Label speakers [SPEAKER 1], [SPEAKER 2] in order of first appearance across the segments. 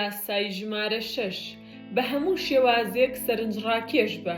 [SPEAKER 1] ئاسایی ژمارە 6 بە هەموو شێوازێک سەرنجڕاکێش بە.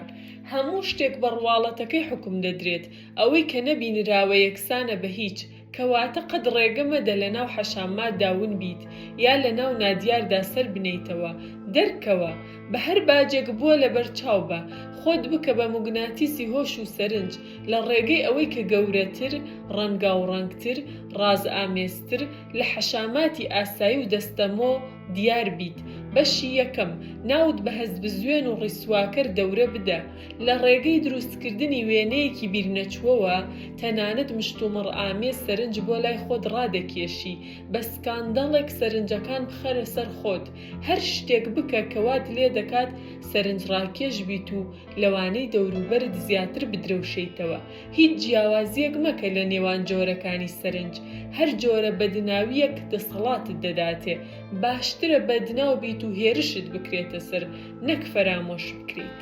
[SPEAKER 1] هەموو شتێک بەڕواڵەتەکەی حکم دەدرێت، ئەوەی کە نەبینراوە یەکسانە بە هیچ، کەواتە قەت ڕێگە مەدە لە ناو حەشاماتدا ون بیت یا لە ناو نادیاردا سەر بنیتەوە. دەرکەوە، بە هەر باجێک بووە لەبەرچاو بە، خۆت بکە بە موگناتیسی هۆش و سەرنج لە ڕێگەی ئەوەی کە گەورەتر، ڕەنگاوڕەنگتر، ڕازئامێزتر لە حەشاماتی ئاسایی و دەستەمۆ دیار بیت. بەشی یەکەم، ناوت بە هەزبزوێن و ڕیسواکەر دەورە بدە. لە ڕێگەی دروستکردنی وێنەیەکی بیرنەچووەوە تەنانەت مشتومڕ ئامێز سەرنج بۆ لای خۆت ڕادەکێشی، بە سکاندەڵێک سەرنجەکان بخەرە سەر خۆت. هەر شتێک بکە کەوات لێ دەکات سەرنجڕاکێش بیت و لەوانەی دەوروبەرت زیاتر بدرەوشەیتەوە. هیچ جیاوازیەک مەکە لە نێوان جۆرەکانی سەرنج. هەر جۆرە بەدناویەک دەسەڵاتت دەداتێ. باشترە بەدناو بیت و هێرشت بکرێتە سەر، نەک فەرامۆش بکریت.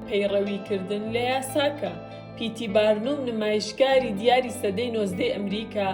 [SPEAKER 1] پەیڕەویکردن لە یاساکە. پیتی بارنوم نمایشکاری دیاری سەدەی 19 ئەمریکا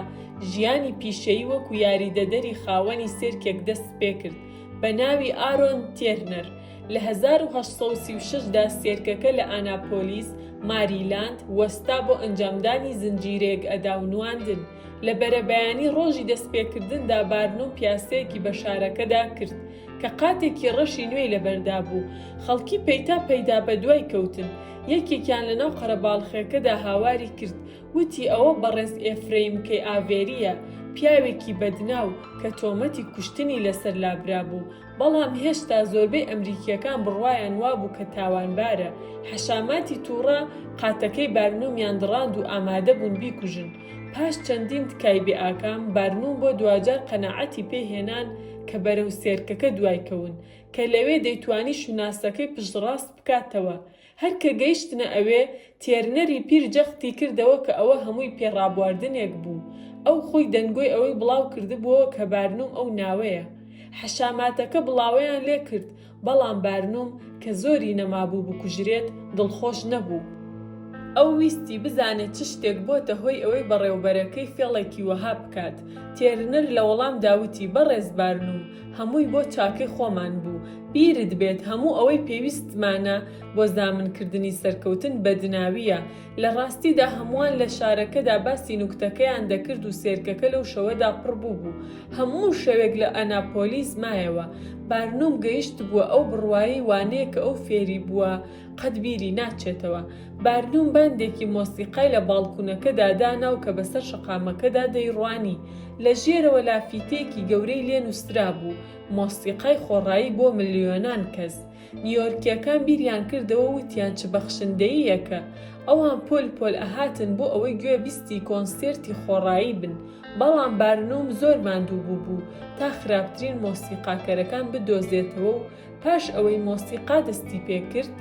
[SPEAKER 1] ژیانی پیشەیی وەکو یاریدەدەری خاوەنی سێرکێک دەست پێکرد بە ناوی ئارۆن تێرنەر. لە 1836دا سێرکەکە لە ئاناپۆلیس، ماریلاند وەستا بۆ ئەنجامدانی زنجیرەیەک ئەداونواندن. لە بەرەبەیانی ڕۆژی دەستپێکردندا بارنوم پیاسەیەکی بە شارەکەدا کرد کە قاتێکی ڕەشی نوێی لەبەردا بوو. خەڵکی پەیتا پەیدا بە دوای کەوتن. یەکێکیان لەناو قەرەباڵغێکەدا هاواری کرد، وتی ئەوە بەڕێز ئێفرەیم کەی ئاڤێریە، پیاوێکی بەدناو کە تۆمەتی کوشتنی لەسەر لابرا بوو، بەڵام هێشتا زۆربەی ئەمریکیەکان بڕوایان وابوو کە تاوانبارە. حەشاماتی تووڕە قاتەکەی بارنومیان دڕاند و ئامادە بوون بیکوژن. پاش چەندین تکای بێئاکام بارنوم بۆ دوجار قەناعەتی پێهێنان کە بەرەو سێرکەکە دوایکەون، کە لەوێ دەیتوانی شوناسەکەی پشتڕاست بکاتەوە. هەر کە گەیشتنە ئەوێ، تێرنەری پیر جەختی کردەوە کە ئەوە هەمووی پێڕابواردنێک بوو. ئەو خۆی دەنگۆی ئەوەی بڵاو کردبووەوە کە بارنوم ئەو ناوەیە. حەشاماتەکە بڵاوەیان لێ کرد، بەڵام بارنوم کە زۆری نەمابوو بکوژرێت دڵخۆش نەبوو. ئەو ویستی بزانێت چ شتێک بۆتە هۆی ئەوەی بەڕێوەبەرەکەی فێڵێکی وەها بکات. تێرنەر لە وەڵام داوتی، بەڕێز بارنوم، هەمووی بۆ چاکەی خۆمان بوو. بیرت بێت هەموو ئەوەی پێویستمانە بۆ زامنکردنی سەرکەوتن بەدناویە. لە ڕاستیدا هەمووان لە شارەکەدا باسی نوکتەکەیان دەکرد و سێرکەکە لەو شەوەدا پڕبوو بوو. هەموو شەوێک لە ئەناپۆلیس مایەوە. بارنوم گەیشت بووە ئەو بڕوایی وانەیە کە ئەو فێری بووە قەت بیری ناچێتەوە. بارنوم باندێکی مۆسیقای لە باڵکونەکەدا داناو کە بەسەر شەقامەکەدا دەیڕوانی. لە ژێرەوە لافیتەیەکی گەورەی لێ نووسرا بوو، مۆسیقای خۆڕایی بۆ ملیۆنان کەس. نیویۆرکیەکان بیریان کردەوە، وتیان چ بەخشندەییەکە. ئەوان پۆل پۆل ئەهاتن بۆ ئەوەی گوێ بیستی کۆنسێرتی خۆڕایی بن. بەڵام بارنوم زۆر ماندوو بوو تا خراپترین مۆسیقاکەرەکان بدۆزێتەوە و پاش ئەوەی مۆسیقا دەستی پێکرد،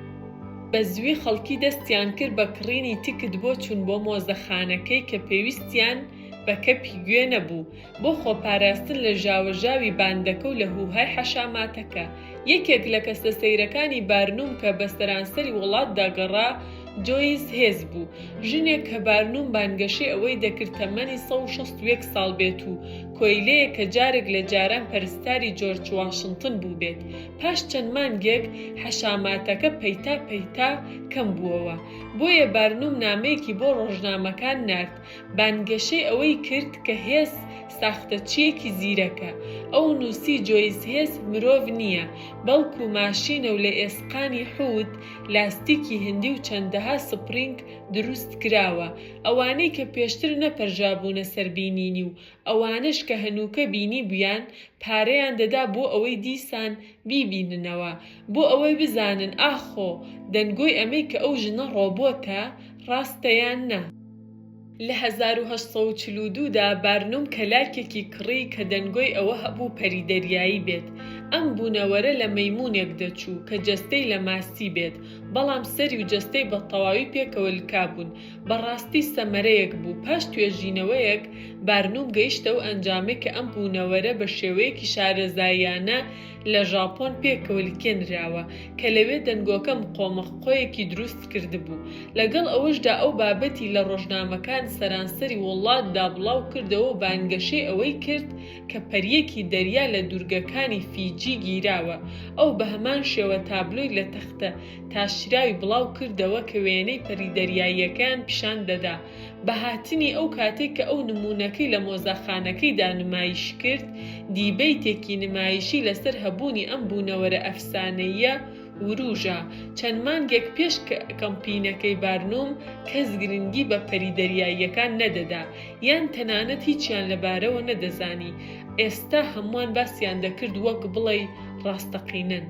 [SPEAKER 1] بە زوی خەڵکی دەستیان کرد بە کڕینی تکت بۆ چوون بۆ مۆزەخانەکەی کە پێویستیان بە کەپی گوێ نەبوو بۆ خۆپاراستن لە ژاوەژاوی باندەکە و لە هوهای حەشاماتەکە. یەکێک لە کەسە سەیرەکانی بارنوم کە بە سەرانسەری وڵاتدا گەڕا جۆیس هێز بوو، ژنێک کە بارنوم بانگەشەی ئەوەی دەکرد تەمەنی 161 ساڵ بێت و کۆیلەیە کە جارێک لە جاران پەرستاری جۆرج واشنتن بوو بێت. پاش چەند مانگێک حەشاماتەکە پەیتا پەیتا کەم بووەوە، بۆیە بارنوم نامەیەکی بۆ ڕۆژنامەکان نارد. بانگەشەی ئەوەی کرد کە هێز ساختەچیەکی زیرەکە. ئەو نووسی جۆیس هێز مرۆڤ نییە، بەڵکو ماشینە و لە ئێسقانی حوت، لاستیکی هندی و چەندەها سپرینگ دروست کراوە. ئەوانەی کە پێشتر نەپەرژابوونە سەربینینی و ئەوانش کە هەنووکە بینی بوویان، پارەیان دەدا بۆ ئەوەی دیسان بیبیننەوە، بۆ ئەوەی بزانن ئاخۆ دەنگۆی ئەمەی کە ئەو ژنە ڕۆبۆتە ڕاستەیان نا. لە 1842دا بارنوم کەلاکێکی کڕی کە دەنگۆی ئەوە هەبوو پەریدەریایی بێت. ئەم بوونەوەرە لە مەیمونێک دەچوو کە جەستەی لە ماسی بێت، بەڵام سەری و جەستەی بە تەواوی پێکەوە لکابوون. بەڕاستی سەمەرەیەک بوو. پاش توێژینەوەیەک بارنوم گەیشتە و ئەنجامێک کە ئەم بوونەوەرە بە شێوەیەکی شارەزایانە لە ژاپۆن پێکەوە لکێنراوە کە لەوێ دەنگۆکە مقۆمەقۆیەکی دروست کردبوو. لەگەڵ ئەوەشدا ئەو بابەتی لە ڕۆژنامەکان سەرانسەری وڵاتدا بڵاو کردەوە و بانگەشەی ئەوەی کرد کە پەریەکی دەریا لە دوورگەکانی فیجی گیراوە. ئەو بە هەمان شێوە تابلۆی لە تەختە تاشراوی بڵاو کردەوە کە وێنەی پەریدەریاییەکان پیشان دەدا. بە هاتنی ئەو کاتێک کە ئەو نمونەکەی لە مۆزەخانەکەیدا نمایش کرد، دیبەیتێکی نمایشی لەسەر هەبوونی ئەم بوونەوەرە ئەفسانەیە وروژە. چەند مانگێک پێش کەمپینەکەی بارنوم کەس گرنگی بە پەریدەریاییەکان نەدەدا یان تەنانەت هیچیان لەبارەوە نەدەزانی. ئێستا هەمووان باسییان دەکرد وەک بڵێ ڕاستەقینەن.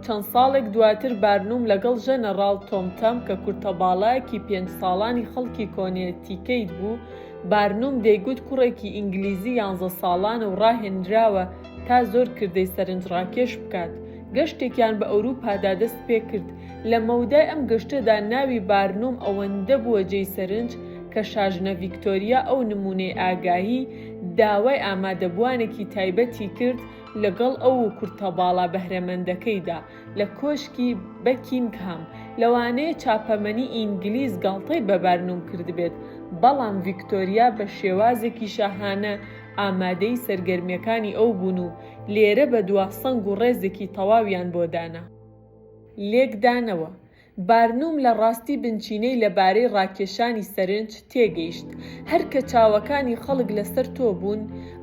[SPEAKER 1] چەند ساڵێک دواتر بارنوم لەگەڵ ژەنەڕاڵ تۆمتەم کە کورتەباڵایەکی 5 ساڵانی خەڵکی کۆنێتیکەیت بوو، بارنوم دەیگوت کوڕێکی ئینگلیزی 11 ساڵانە و ڕاهێنراوە تا زۆر کردەی سەرنجڕاکێش بکات. گەشتێکیان بە ئەوروپادا دەست پێ کرد. لە مەودای ئەم گەشتەدا ناوی بارنوم ئەوەندە بووە جێی سەرنج کە شاژنە ڤیکتۆریا ئەو نمونەی ئاگاهی داوای ئامادەبوانێکی تایبەتی کرد لەگەڵ ئەو کورتەباڵا بەهرەمەندەکەیدا لە کۆشکی بەکینگهام. لەوانەیە چاپەمەنی ئینگلیز گاڵتەی بە بارنوم کردبێت، بەڵام ڤیکتۆریا بە شێوازێکی شاهانە ئامادەی سەرگەرمیەکانی ئەو بوون و لێرە بە دواسەنگ و ڕێزێکی تەواویان بۆ دانا. لێکدانەوە بارنوم لە ڕاستی بنچینەی لەبارەی ڕاکێشانی سەرنج تێگەیشت. هەرکە چاوەکانی خەڵک لەسەر تۆ بوون،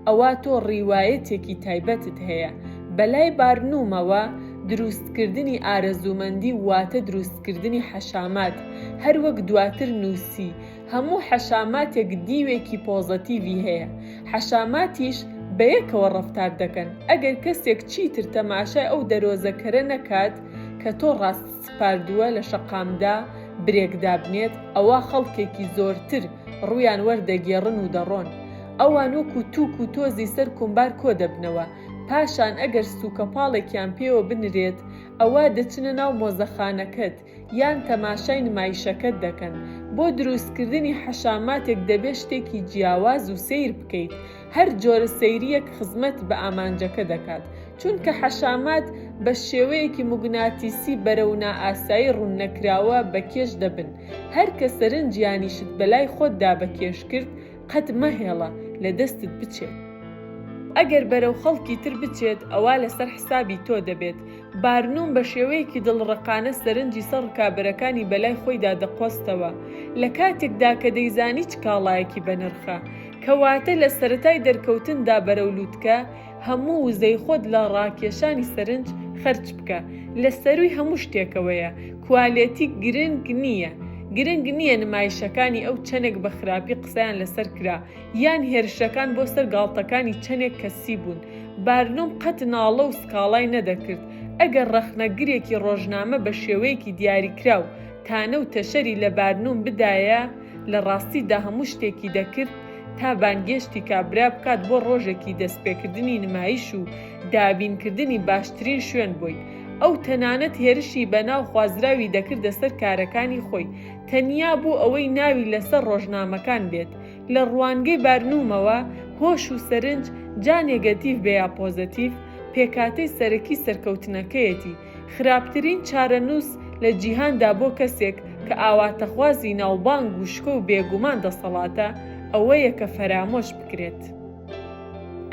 [SPEAKER 1] ئەوە تۆ ڕیوایەتێکی تایبەتت هەیە. بەلای بارنومەوە دروستکردنی ئارەزومەندی واتە دروستکردنی حەشامات، هەروەک دواتر نووسی. هەموو حەشاماتێک دیوێکی پۆزەتیڤی هەیە. حەشاماتیش بەیەکەوە ڕەفتار دەکەن. ئەگەر کەسێک چیتر تەماشای ئەو دەرۆزەکەرە نەکات کە تۆ ڕاست سپاردووە لە شەقامدا برێکدا بنێت، ئەوە خەڵکێکی زۆرتر ڕوویان وەردەگێڕن و دەڕۆن. ئەوان وەکو تووک و تۆزی سەر کومبار کۆ دەبنەوە. پاشان ئەگەر سووکەپاڵێکیان پێوە بنرێت، ئەوە دەچنە ناو مۆزەخانەکەت یان تەماشای نمایشەکەت دەکەن. بۆ دروستکردنی حەشاماتێک دەبێت شتێکی جیاواز و سیر بکەیت. هەر جۆرە سەیریەک خزمەت بە ئامانجەکە دەکات، چونکە حەشامات بە شێوەیەکی موگناتیسی بەرەو نائاسایی ڕوونەکراوە بەکێش دەبن. هەر کە سەرنجیانیشت بەلای خۆتدا بەکێش کرد، قەت مەهێڵە لە دەستت بچێت. ئەگەر بەرەو خەڵکی تر بچێت، ئەوە لەسەر حسابی تۆ دەبێت. بارنوم بە شێوەیەکی دڵڕقانە سەرنجی سەر ڕکابەرەکانی بەلای خۆیدا دەقۆستەوە لە کاتێکدا کە دەیزانی چ کاڵایەکی بەنرخە، کەواتە لە سەرەتای دەرکەوتندا بەرەو لووتکە هەموو وزەی خۆت لە ڕاکێشانی سەرنج خەرج بکە. لە سەروی هەموو شتێکەوەیە کوالێتی گرنگ نییە. گرنگ نییە نمایشەکانی ئەو چەندێک بە خراپی قسەیان لەسەر کرا یان هێرشەکان بۆ سەر گاڵتەکانی چەندێک کەسی بوون. بارنوم قەت ناڵە و سکاڵای نەدەکرد. ئەگەر ڕەخنەگرێکی ڕۆژنامە بە شێوەیەکی دیاریکراو تانە و تەشەری لە بارنوم بدایە، لە ڕاستیدا هەموو شتێکی دەکرد تا بانگێشتی کابرا بکات بۆ ڕۆژێکی دەستپێکردنی نمایش و دابینکردنی باشترین شوێن بووی. ئەو تەنانەت هێرشی بەناو خوازراوی دەکردە سەر کارەکانی خۆی، تەنیا بوو ئەوەی ناوی لەسەر ڕۆژنامەکان بێت. لە ڕوانگەی بارنومەوە هۆش و سەرنج جا نێگەتیڤ بێ یا پۆزەتیڤ پێکاتەی سەرەکی سەرکەوتنەکەیەتی. خراپترین چارەنووس لە جیهاندا بۆ کەسێک کە ئاواتەخوازی ناوبانگ و شکۆ و بێگومان دەسەڵاتە ئەوەیە کە فەرامۆش بکرێت.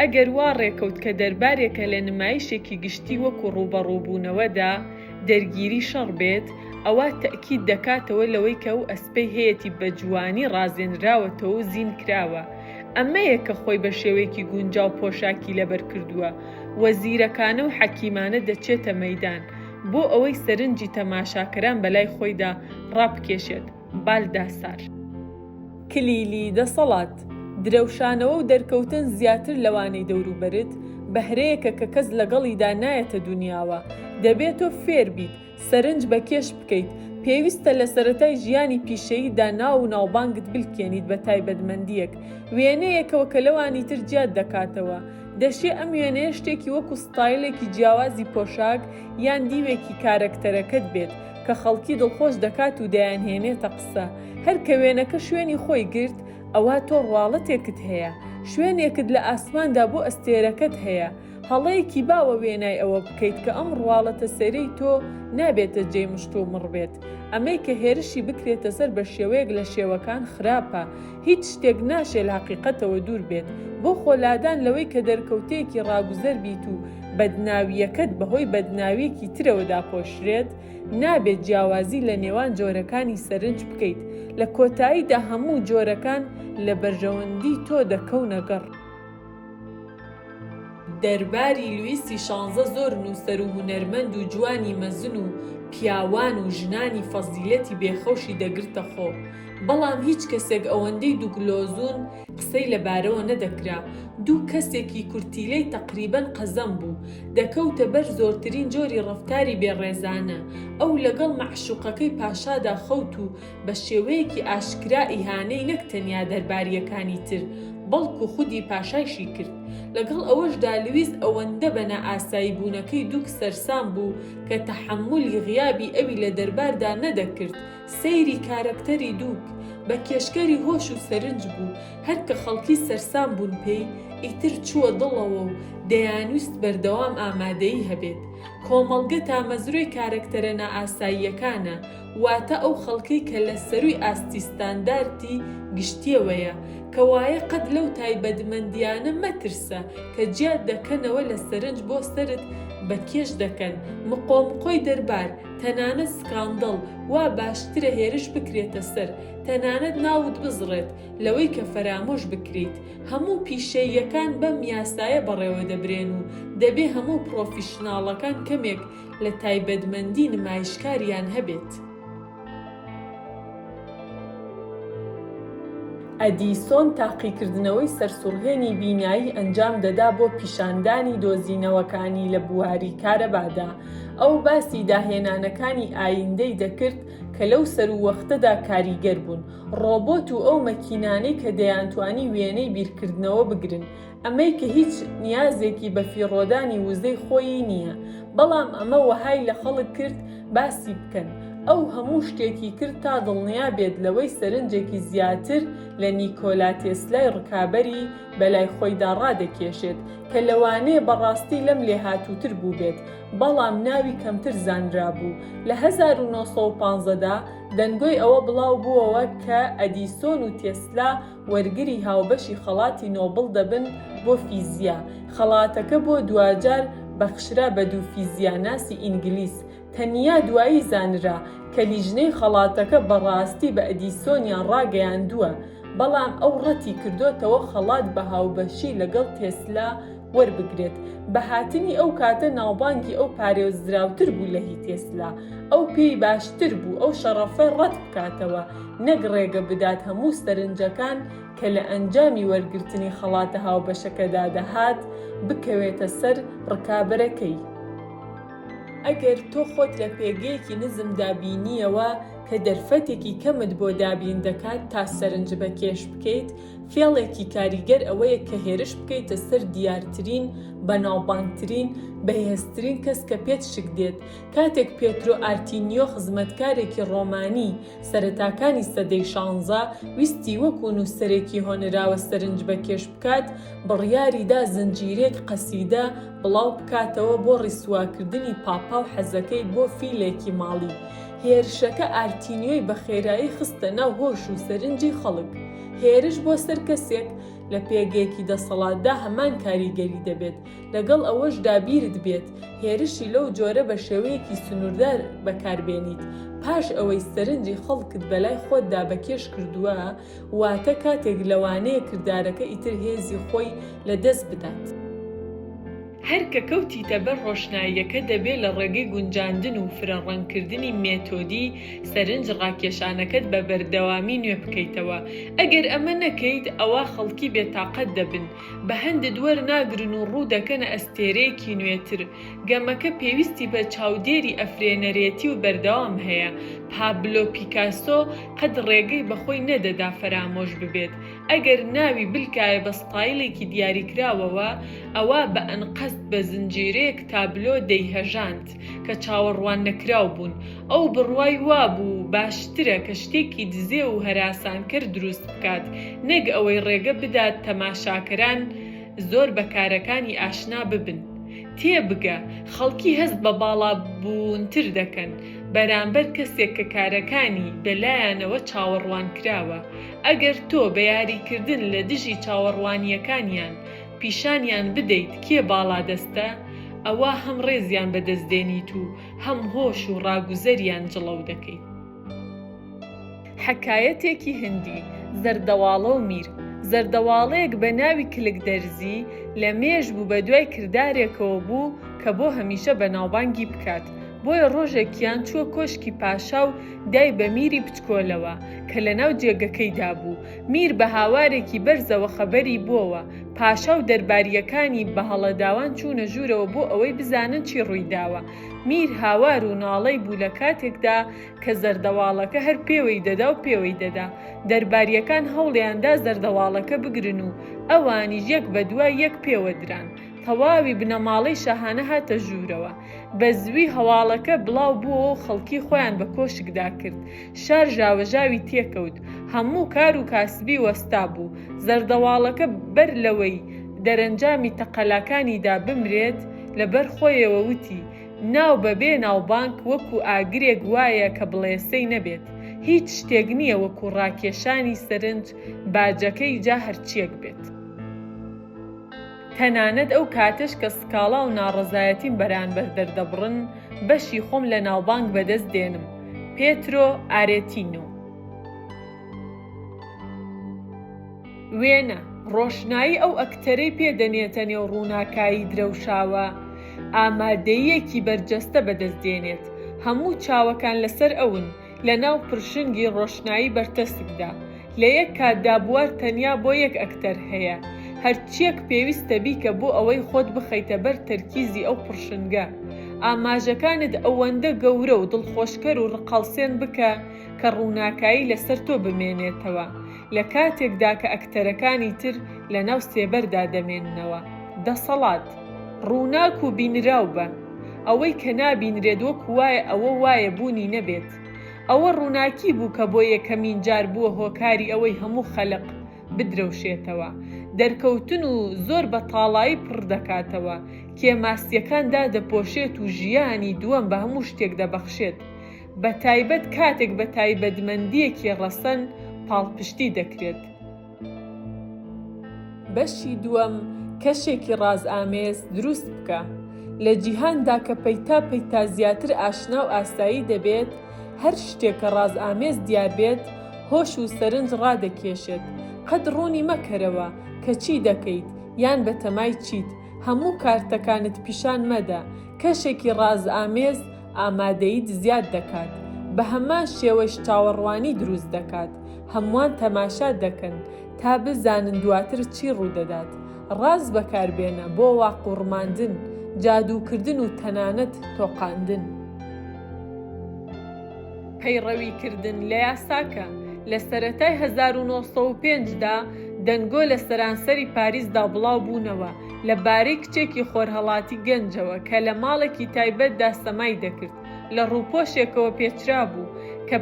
[SPEAKER 1] ئەگەر وا ڕێکەوت کە دەربارێکە لە نمایشێکی گشتی وەکو ڕوبەڕووبوونەوەدا دەرگیری شەڕ بێت، ئەوە تەئکید دەکاتەوە لەوەی کە ئەو ئەسپەی هەیەی بە جوانی ڕازێنراوەتەوە و زین کراوە. ئەمەیە کە خۆی بە شێوەیەکی گونجاو پۆشاکی لەبەر کردووە. وەزیرەکانە و حەکیمانە دەچێتە مەیدان بۆ ئەوەی سەرنجی تەماشاکەران بەلای خۆیدا ڕابکێشێت. بالداسار کلیلی دەسەڵات درەوشانەوە و دەرکەوتن زیاتر لەوانەی دەوروبەرت بەهرەیەکە کە کەس لەگەڵیدا نایەتە دنیاوە. دەبێت تۆ فێر بیت، سەرنج بەکێش بکەیت. پێویستە لە سەرەتای ژیانی پیشەییدا ناو و ناوبانگت بلکێنیت بە تایبەتمەندیەک، وێنەیەکەوە کە لەوانی تر جیاد دەکاتەوە. دەشێ ئەم وێنەیە شتێکی وەکو ستایلێکی جیاوازی پۆشاک یان دیوێکی کارەکتەرەکەت بێت کە خەڵکی دڵخۆش دەکات و دەیانهێنێتە قسە. هەر کە وێنەکە شوێنی خۆی گرت، ئەوە تۆ ڕواڵەتێکت هەیە، شوێنێکت لە ئاسماندا بۆ ئەستێرەکەت هەیە. هەڵەیەکی باوە وێنای ئەوە بکەیت کە ئەم ڕواڵەتە سەرەی تۆ نابێتە جێی مشت و مڕبێت. ئەمەی کە هێرشی بکرێتە سەر بە شێوەیەک لە شێوەکان خراپە، هیچ شتێک ناشێ لە حەقیقەتەوە دوور بێت. بۆ خۆلادان لەوەی کە دەرکەوتەیەکی ڕاگوزەر بیت و بەدناویەکەت بەهۆی بەدناویەکی ترەوەدا پۆشرێت، نابێت جیاوازی لە نێوان جۆرەکانی سەرنج بکەیت. لە کۆتاییدا هەموو جۆرەکان لە بەرژەوەندی تۆ دەکەونە گەڕ. دەرباری لویسی 16 زۆر نووسەر و هونەرمەند و جوانی مەزن و پیاوان و ژنانی فەزیلەتی بێخەوشی دەگرتە خۆ، بەڵام هیچ کەسێک ئەوەندەی دووگلۆزون قسەی لەبارەوە نەدەکرا. دوو کەسێکی کورتیلەی تەقریبەن قەزەم بوو، دەکەوتە بەر زۆرترین جۆری ڕەفتاری بێڕێزانە. ئەو لەگەڵ مەعشوقەکەی پاشادا خەوت و بە شێوەیەکی ئاشکرا ئیهانەی نەک تەنیا دەرباریەکانی تر، بەڵکو خودی پاشایشی کرد. لەگەڵ ئەوەشدا لویس ئەوەندە بە نائاسایی بوونەکەی دووک سەرسام بوو کە تەحەممولی غیابی ئەوی لە دەرباردا نەدەکرد. سەیری کارەکتەری دووک بە کێشکەری هۆش و سەرنج بوو. هەر کە خەڵکی سەرسام بوون پێی، ئیتر چووە دڵەوە و دەیانویست بەردەوام ئامادەیی هەبێت. کۆمەڵگە تامەزرۆی کارەکتەرە نائاساییەکانە، واتە ئەو خەڵکەی کە لە سەروی ئاستی ستانداردی گشتیەوەیە، کە وایە قەت لەو تایبەتمەندیانە مەترسە کە جیاد دەکەنەوە لە سەرنج بۆ سەرت بە کێش دەکەن. مقۆمقۆی دەربار، تەنانەت سکاندڵ وا باشترە هێرش بکرێتە سەر، تەنانەت ناوت بزڕێت لەوەی کە فەرامۆش بکریت. هەموو پیشەییەکان بەم یاسایە بەڕێوە دەبرێن و دەبێ هەموو پرۆفیشناڵەکان کەمێک لە تایبەتمەندی نمایشکاریان هەبێت. ئەدیسۆن تاقیکردنەوەی سەرسوڕهێنی بینایی ئەنجام دەدا بۆ پیشاندانی دۆزینەوەکانی لە بواری کارەبادا. ئەو باسی داهێنانەکانی ئایندەی دەکرد کە لەو سەرووەختەدا کاریگەر بوون، ڕۆبۆت و ئەو مەکینانەی کە دەیانتوانی وێنەی بیرکردنەوە بگرن. ئەمەی کە هیچ نیازێکی بە فیڕۆدانی وزەی خۆی نییە، بەڵام ئەمە وەهای لە خەڵک کرد باسی بکەن. ئەو هەموو شتێکی کرد تا دڵنیا بێت لەوەی سەرنجێکی زیاتر لە نیکۆلا تێسلای ڕکابەری بەلای خۆیدا ڕادەکێشێت کە لەوانەیە بەڕاستی لەم لێهاتووتر بوو بێت، بەڵام ناوی کەمتر زانرا بوو. لە 1915دا دەنگۆی ئەوە بڵاو بووەوە کە ئەدیسۆن و تێسلا وەرگری هاوبەشی خەڵاتی نۆبڵ دەبن بۆ فیزیا. خەڵاتەکە بۆ دوجار بەخشرا بە دوو فیزیاناسی ئینگلیس. تەنیا دوایی زانرا کە لیژنەی خەڵاتەکە بەڕاستی بە ئەدیسۆنیان ڕاگەیاندووە، بەڵام ئەو ڕەتی کردوتەوە خەڵات بە هاوبەشی لەگەڵ تێسلا وەربگرێت. بە هاتنی ئەو کاتە ناوبانگی ئەو پارێزراوتر بوو لە هی تێسلا. ئەو پێی باشتر بوو ئەو شەڕەفەی ڕەت بکاتەوە، نەک ڕێگە بدات هەموو سەرنجەکان کە لە ئەنجامی وەرگرتنی خەڵاتە هاوبەشەکەدا دەهات بکەوێتە سەر ڕکابەرەکەی. ئەگەر تۆ خۆت لە پێگەیەکی نزمدا بینیەوە کە دەرفەتێکی کەمت بۆ دابین دەکات تا سەرنج بەکێش بکەیت، فێڵێکی کاریگەر ئەوەیە کە هێرش بکەیتە سەر دیارترین، بەناوبانگترین، بەهێزترین کەس کە پێت شک دێت. کاتێک پێترۆ ئارتینیۆ خزمەتکارێکی ڕۆمانی سەرەتاکانی سەدەی 16 ویستی وەکو نووسەرێکی هۆنراوە سەرنج بەکێش بکات، بڕیاریدا زنجیرێک قەسیدە بڵاو بکاتەوە بۆ ڕیسواکردنی پاپا و حەزەکەی بۆ فیلێکی ماڵی. هێرشەکە ئارتینیۆی بە خێرایی خستە ناو هۆش و سەرنجی خەڵک. هێرش بۆ سەر کەسێک لە پێگەیەکی دەسەڵاتدا هەمان کاریگەری دەبێت، لەگەڵ ئەوەش دابیرت بێت هێرشی لەو جۆرە بە شێوەیەکی سنووردار بەکاربێنیت. پاش ئەوەی سەرنجی خەڵکت بەلای خۆتدا بەکێش کردووە، واتە کاتێک لەوانەیە کردارەکە ئیتر هێزی خۆی لە دەست بدات. هەر کە کەوتیتە بەر ڕۆشناییەکە دەبێت لە ڕێگەی گونجاندن و فرەڕەنکردنی مێتۆدی سەرنج ڕاکێشانەکەت بە بەردەوامی نوێ بکەیتەوە. ئەگەر ئەمە نەکەیت ئەوە خەڵکی بێتاقەت دەبن، بە هەندێک وەرناگرن و ڕوو دەکەنە ئەستێرەیەکی نوێتر. گەمەکە پێویستی بە چاودێری ئەفرێنەرێتی و بەردەوام هەیە. پابلۆ پیکاسۆ قەت ڕێگەی بەخۆی نەدەدا فەرامۆش ببێت. ئەگەر ناوی بلکایە بە ستایلێکی دیاریکراوەوە، ئەوە بە ئەنقەست بە زنجیرەیەک تابلۆ دەیهەژاند کە چاوەڕوان نەکراو بوون. ئەو بڕوای وابوو باشترە کە شتێکی دزێ و هەراسانکەر دروست بکات، نەک ئەوەی ڕێگە بدات تەماشاکەران زۆر بە کارەکانی ئاشنا ببن. تێبگە خەڵکی هەست بە باڵابوونتر دەکەن بەرامبەر کەسێک کە کارەکانی بەلایەنەوە چاوەڕوان کراوە. ئەگەر تۆ بە یاریکردن لە دژی چاوەڕوانیەکانیان پیشانیان بدەیت کێ باڵادەستە، ئەوە هەم ڕێزیان بەدەستدێنیت و هەم هۆش و ڕاگوزەریان جڵەو دەکەیت. حەکایەتێکی هندی، زەردەواڵە و میر. زەردەواڵەیەک بە ناوی کلکدەرزی لە مێژ بوو بە دوای کردارێکەوە بوو کە بۆ هەمیشە بەناوبانگی بکات. بۆیە ڕۆژێکیان چووە کۆشکی پاشا و دای بە میری بچکۆلەوە کە لە ناو جێگەکەیدا بوو. میر بە هاوارێکی بەرزەوە خەبەری بووەوە. پاشا و دەرباریەکانی بە هەڵەداوان چوونە ژوورەوە بۆ ئەوەی بزانن چی ڕوویداوە. میر هاوار و ناڵەی بوو لە کاتێکدا کە زەردەواڵەکە هەر پێوەی دەدا و پێوەی دەدا. دەرباریەکان هەوڵیاندا زەردەواڵەکە بگرن و ئەوانیش یەک بە دوای یەک پێوە دران. تەواوی بنەماڵەی شاهانە هاتە ژوورەوە. بە زوی هەواڵەکە بڵاو بووەوە و خەڵکی خۆیان بە کۆشکدا کرد. شار ژاوەژاوی تێکەوت. هەموو کار و کاسبی وەستا بوو. زەردەواڵەکە بەر لەوەی دەرەنجامی تەقەلاکانیدا بمرێت لەبەر خۆیەوە وتی: ناو بەبێ ناوبانگ وەکو ئاگرێک وایە کە بڵێسەی نەبێت. هیچ شتێک نییە وەکو ڕاکێشانی سەرنج باجەکەی جا هەرچیەک بێت. تەنانەت ئەو کاتش کە سکاڵا و ناڕەزایەتیم بەرامبەر دەردەبڕن، بەشی خۆم لە ناوبانگ بەدەست دێنم. پێترۆ ئارێتینۆ. وێنە ڕۆشنایی ئەو ئەکتەرەی پێدەنێتە نێو ڕووناکایی درەوشاوە، ئامادەیەکی بەرجەستە بەدەستدێنێت. هەموو چاوەکان لەسەر ئەون لە ناو پرشنگی ڕۆشنایی بەرتەسکدا. لە یەک کاتدا بوار تەنیا بۆ یەک ئەکتەر هەیە. هەرچیەک پێویستە بیکە بۆ ئەوەی خۆت بخەیتە بەر تەرکیزی ئەو پرشنگە. ئاماژەکانت ئەوەندە گەورە و دڵخۆشکەر و ڕقەڵسێن بکە کە ڕووناکایی لەسەر تۆ بمێنێتەوە لە کاتێکدا کە ئەکتەرەکانی تر لە ناو سێبەردا دەمێننەوە. دەسەڵات ڕووناک و بینراو بە. ئەوەی کە نابینرێت وەکو وایە ئەوە وایە بوونی نەبێت. ئەوە ڕووناکی بوو کە بۆ یەکەمین جار بووە هۆکاری ئەوەی هەموو خەلق بدرەوشێتەوە. دەرکەوتن و زۆر بە تاڵایی پڕ دەکاتەوە. کێماسیەکاندا دەپۆشێت و ژیانی دووەم بە هەموو شتێک دەبەخشێت. بە تایبەت کاتێک بە تایبەتمەندیەکی ڕەسەن پاڵپشتی دەکرێت. بەشی دووەم، کەشێکی ڕازئامێز دروست بکە. لە جیهاندا کە پەیتا زیاتر ئاشنا و ئاسایی دەبێت، هەر شتێک کە ڕازئامێز دیار بێت هۆش و سەرنج ڕادەکێشێت. قەت ڕوونی مەکەرەوە کە چی دەکەیت یان بە تەمای چیت. هەموو کارتەکانت پیشان مەدە. کەشێکی ڕازئامێز ئامادەیت زیاد دەکات. بە هەمان شێوەش چاوەڕوانی دروست دەکات. هەمووان تەماشا دەکەن تا بزانن دواتر چی ڕوودەدات. ڕاز بەکاربێنە بۆ واقوڕماندن، جادووکردن و تەنانەت تۆقاندن. پەیڕەویکردن لە یاساکە. لە سەرەتای 1905دا دەنگۆ لە سەرانسەری پاریسدا بڵاو بوونەوە لەبارەی کچێکی خۆرهەڵاتی گەنجەوە کە لە ماڵێکی تایبەتدا سەمای دەکرد. لە ڕووپۆشێکەوە پێچرا بوو کە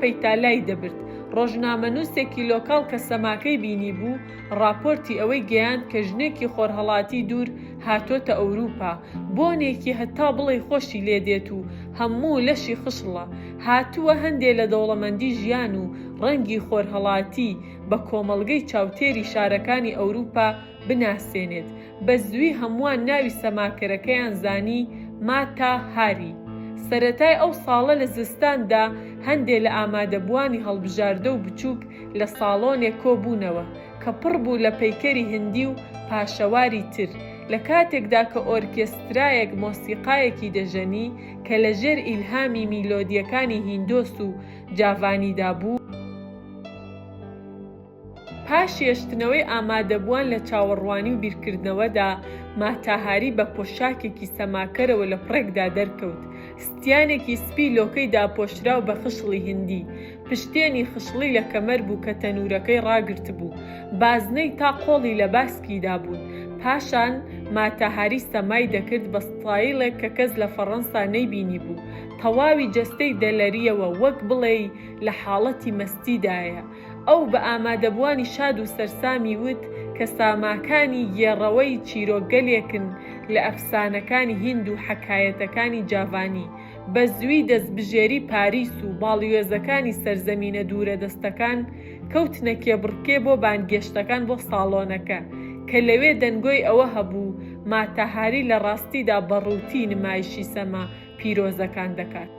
[SPEAKER 1] پەیتا لای دەبرد. ڕۆژنامەنووسێکی لۆکاڵ کە سەماکەی بینی بوو ڕاپۆرتی ئەوەی گەیاند کە ژنێکی خۆرهەڵاتی دوور هاتۆتە ئەوروپا. بۆنێکی هەتا بڵێ خۆشی لێدێت و هەموو لەشی خشڵە. هاتووە هەندێ لە دەوڵەمەندی ژیان و ڕەنگی خۆرهەڵاتی بە کۆمەڵگەی چاوتێری شارەکانی ئەوروپا بناسێنێت. بە زووی هەمووان ناوی سەماکەرەکەیان زانی: ماتا هاری. سەرەتای ئەو ساڵە لە زستاندا هەندێ لە ئامادەبوانی هەڵبژاردە و بچووک لە ساڵۆنێک کۆبوونەوە کە پڕ بوو لە پەیکەری هندی و پاشەواری تر. لە کاتێکدا کە ئۆرکێسترایەک مۆسیقایەکی دەژەنی کە لەژێر ئیلهامی میلۆدیەکانی هیندۆس و جاڤانیدا بوو. پاش هێشتنەوەی ئامادەبووان لە چاوەڕوانی و بیرکردنەوەدا، ماتاهاری بە پۆشاکێکی سەماکەرەوە لە پڕێکدا دەرکەوت. ستیانێکی سپی لۆکەی داپۆشراو بە خشڵی هیندی، پشتێنی خشڵی لە کەمەر بوو کە تەنورەکەی ڕاگرت بوو، بازنەی تا قۆڵی لە باسکیدا بوون. پاشان ماتاهاری سەمای دەکرد بە ستایڵێک کە کەس لە فەڕەنسا نەیبینی بوو، تەواوی جەستەی دەلەریەوە وەک بڵێ لە حاڵەتی مەستیدایە. ئەو بە ئامادەبوانی شاد و سەرسامی وت کە ساماکانی گێڕەوەی چیرۆگەلێکن لە ئەفسانەکانی هیند و حەکایەتەکانی جاڤانی، بە زووی دەستبژێری پاریس و باڵیۆزەکانی سەرزەمینە دوورە دەستەکان کەوتنە کێبڕکێ بۆ بانگێشتەکان بۆ ساڵۆنەکە، کە لەوێ دەنگۆی ئەوە هەبوو ماتاهاری لە ڕاستیدا بەڕووتی نمایشی سەما پیرۆزەکان دەکات.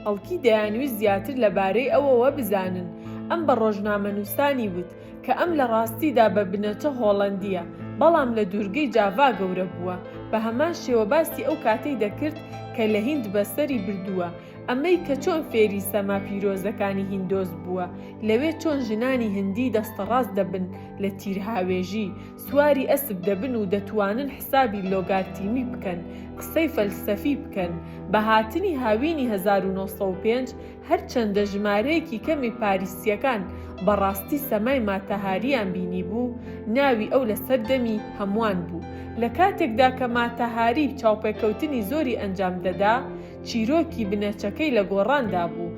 [SPEAKER 1] خەڵکی دەیانویست زیاتر لەبارەی ئەوەوە بزانن. ئەم بە ڕۆژنامەنووسانی وت کە ئەم لە ڕاستیدا بە بنەچە هۆڵەندیە، بەڵام لە دوورگەی جاڤا گەورە بووە. بە هەمان شێوە باسی ئەو کاتەی دەکرد کە لە هیند بەسەری بردووە، ئەمەی کە چۆن فێری سەما پیرۆزەکانی هیندۆس بووە، لەوێ چۆن ژنانی هیندی دەستەڕاست دەبن لە تیرهاوێژی، سواری ئەسپ دەبن و دەتوانن حسابی لۆگارتیمی بکەن، قسەی فەلسەفی بکەن. بە هاتنی هاوینی 1905 هەرچەندە ژمارەیەکی کەمی پاریسیەکان بەڕاستی سەمای ماتاهاریان بینی بوو، ناوی ئەو لە سەردەمی هەمووان بوو. لە کاتێکدا کە ماتاهاری چاوپێکەوتنی زۆری ئەنجام دەدا، چیرۆکی بنەچەکەی لە گۆڕاندا بوو.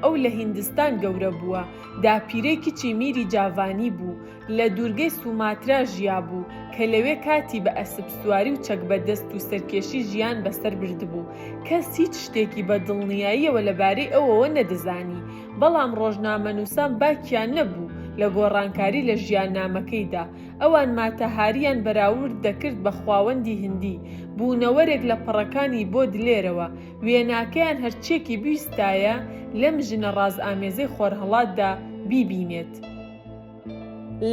[SPEAKER 1] ئەو لە هیندستان گەورە بووە، داپیرەی کچی میری جاڤانی بوو، لە دوورگەی سوماترا ژیا بوو کە لەوێ کاتی بە ئەسپ سواری و چەک بەدەست و سەرکێشی ژیان بەسەر بردبوو. کەس هیچ شتێکی بە دڵنیاییەوە لەبارەی ئەوەوە نەدەزانی، بەڵام ڕۆژنامەنووسان باکیان نەبوو لە گۆڕانکاری لە ژیاننامەکەیدا. ئەوان ماتاهاریان بەراورد دەکرد بە خواوەندی هیندی، بوونەوەرێک لە پەڕەکانی بۆ دلێرەوە، وێناکەیان هەرچێکی بیستایە لەم ژنە ڕازئامێزەی خۆرهەڵاتدا بیبینێت.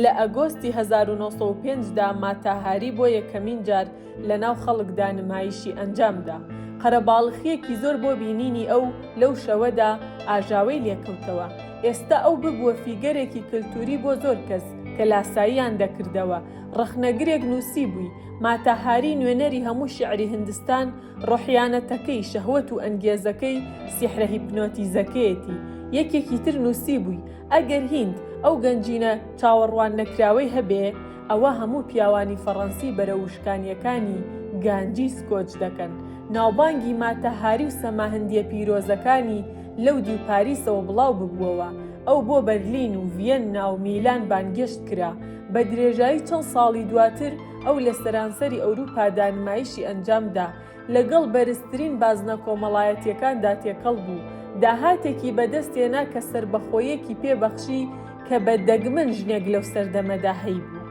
[SPEAKER 1] لە ئەگۆستی 1905دا ماتاهاری بۆ یەکەمین جار لە ناو خەڵکدا نمایشی ئەنجامدا. قەرەباڵغیەکی زۆر بۆ بینینی ئەو لەو شەوەدا ئاژاوەی لێکەوتەوە. ئێستا ئەو ببووە فیگەرێکی کلتوری بۆ زۆر کەس کە لاساییان دەکردەوە. ڕەخنەگرێک نووسی بووی، ماتاهاری نوێنەری هەموو شیعری هیندستان، ڕۆحیانەتەکەی، شەهوەت و ئەنگێزەکەی، سیحرە هیپنۆتیزەکەیەتی. یەکێکی تر نووسی بووی ئەگەر هیند ئەو گەنجینە چاوەڕوان نەکراوەی هەبێ، ئەوە هەموو پیاوانی فەڕەنسی بەرە وشکانیەکانی گانجی سکۆچ دەکەن. ناوبانگی ماتاهاری و سەماهندیە پیرۆزەکانی لەودی و پاریسەوە بڵاو ببووەوە. ئەو بۆ بەرلین و ڤیەننا و میلان بانگێشت کرا. بە درێژایی چەند ساڵی دواتر ئەو لە سەرانسەری ئەوروپادا نمایشی ئەنجامدا، لەگەڵ بەرزترین بازنە کۆمەڵایەتیەکاندا تێکەڵ بوو. داهاتێکی بەدەستێنا کە سەربەخۆیەکی پێبەخشی کە بە دەگمەن ژنێک لەو سەردەمەدا هەیبوو.